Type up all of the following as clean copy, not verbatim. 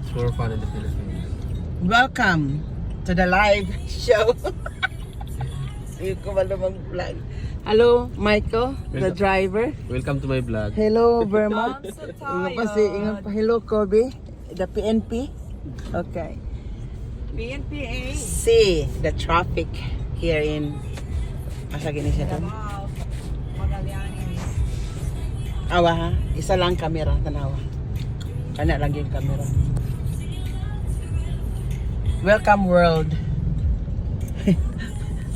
It's more fun in the Philippines. Welcome to the live show. Sige ko malamang vlog. Hello, Michael, the driver. Welcome to my vlog. Hello, Burma. I'm so Ingat pa si, ingat pa. Hello, Kobe. The PNP. Okay. PNPA. See the traffic here in asa gini siya to? Wow. Magallanes. Awa ha? Isa lang kamera tanawa. Kana lang yung kamera. Welcome world.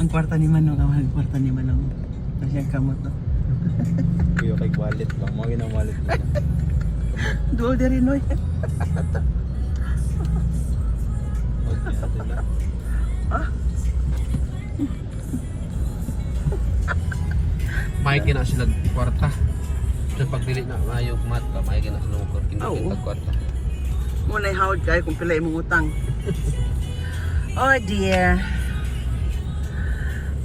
Ang kwarta ni Manong, ang kwarta ni Manong. Nasyang kamot to. Kuya kay wallet lang. Mga ginang wallet lang. Duol diri noy. Maiki na sila kwarta. So pagdili na mayong mat ba, maiki na sila Oo. kwarta. Muna hawd kay kung pila imong utang. Oh dear.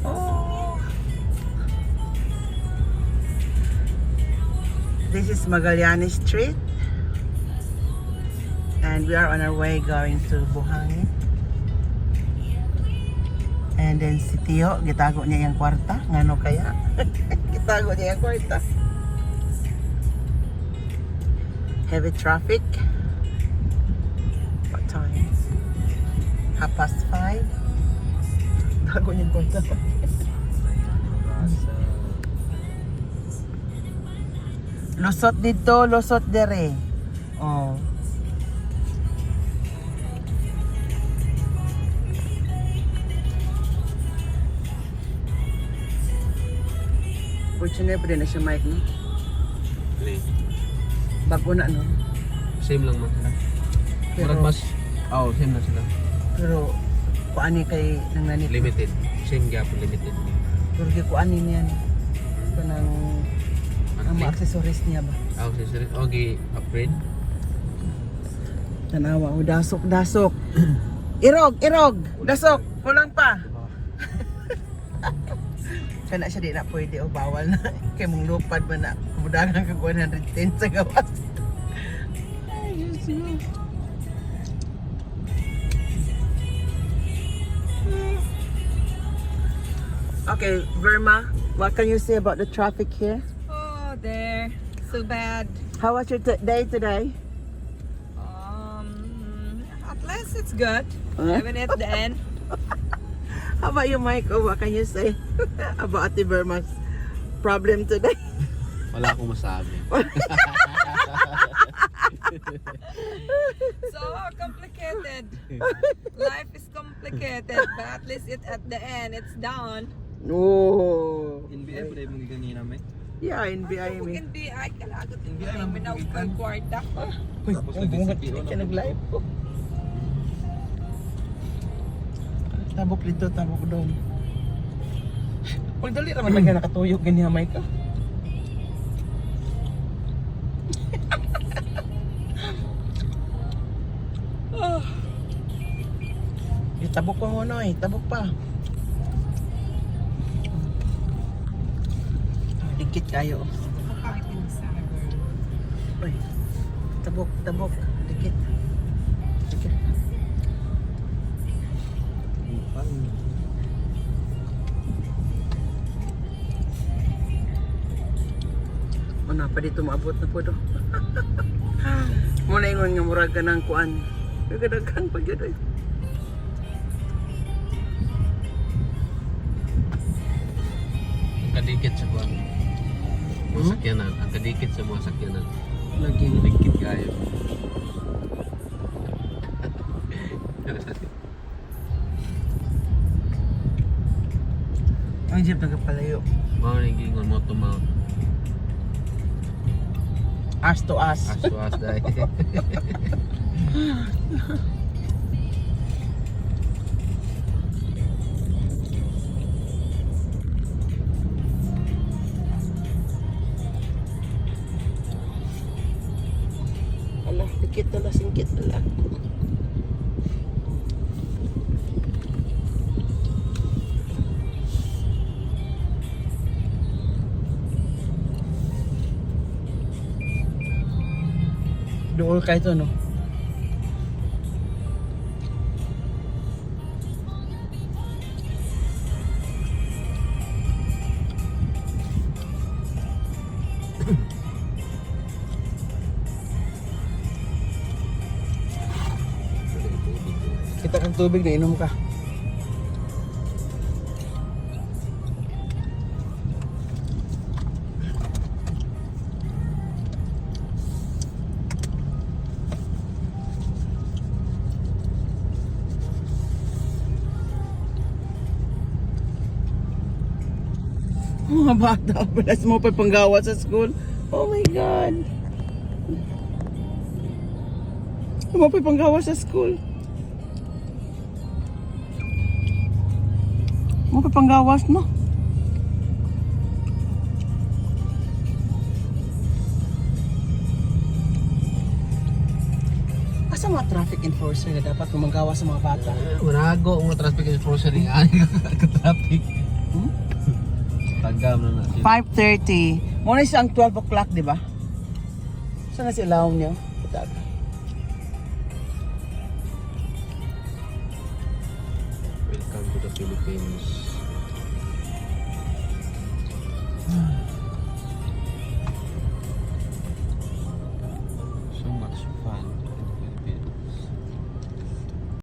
Oh. This is Magallanes Street. And we are on our way going to Buhangin. And then si Tio, gitago niya yung kwarta. Ngano kaya? Gitago niya yung kwarta. Heavy traffic. What time? 5:30. Tago niya yung kwarta. Lusot dito, lusot dere. Oh. Fortunate pa din na siya mic, no? Bago na, no? Same lang man sila. Pero, Murag mas, same na sila. pero kuani kay nang nanit. Limited. Same gap, limited. Pero di kuani niya, no? Kanang ang mga accessories niya ba? Accessory. Okay, upgrade. Tanawa, oh, dasok, dasok. Irog, irog, dasok, kulang pa. Kana siya di na pwede o bawal na. Kaya mong lupad ba na kumudagan ka 110 sa gawas. Ay, Diyos mo. Okay, Verma, what can you say about the traffic here? Oh, there. So bad. How was your day today? At least it's good. Huh? Even at the end. How about you, Michael? What can you say about Ate Verma's problem today? Wala akong masabi. So complicated. Life is complicated, but at least at the end, it's done. No. NBI pa rin mong ganina may? Yeah, NBI Kung me. NBI, kalagot NBI NBI. lang Minawag ko bukitan. yung kwarta. Uy, Tapos ang bungat nag-disappear siya na. nag-live po. Tabok dito, tabok doon. Pag dali naman lang ka nakatuyok ganyan, Michael. Tabok pa mo, Noy. Tabok pa. Dikit kayo. Kapakit din sa girl. Uy, tabok, tabok. Dikit. Dikit. Ano pa dito maabot na po do. Muna ingon nga murag ka ng kuan. Nagadagan pa gyud. Ang kadikit sa kuwan. Mga sakyanan. Ang kadikit sa mga sakyanan. Lagi. Dikit kayo. Ang jeep nagapalayo. Mga naging mo tumount. As to as. Aswas dahil. Alah, dikit na lang, singkit na lang. Doon kayo ito, no? Kita kang tubig na inom ka. Mga bata, palas mo pa panggawa sa school. Oh my God. Mo pa panggawa sa school. Mo pa panggawas no? Asa mga traffic enforcer na dapat kumanggawa sa mga bata? Manago ang traffic enforcer ni ani ka traffic. Hmm? Tagam na na sila. 5:30. Muna siyang 12 o'clock, di ba? Saan na si ilaw niyo? Patag. Welcome to the Philippines.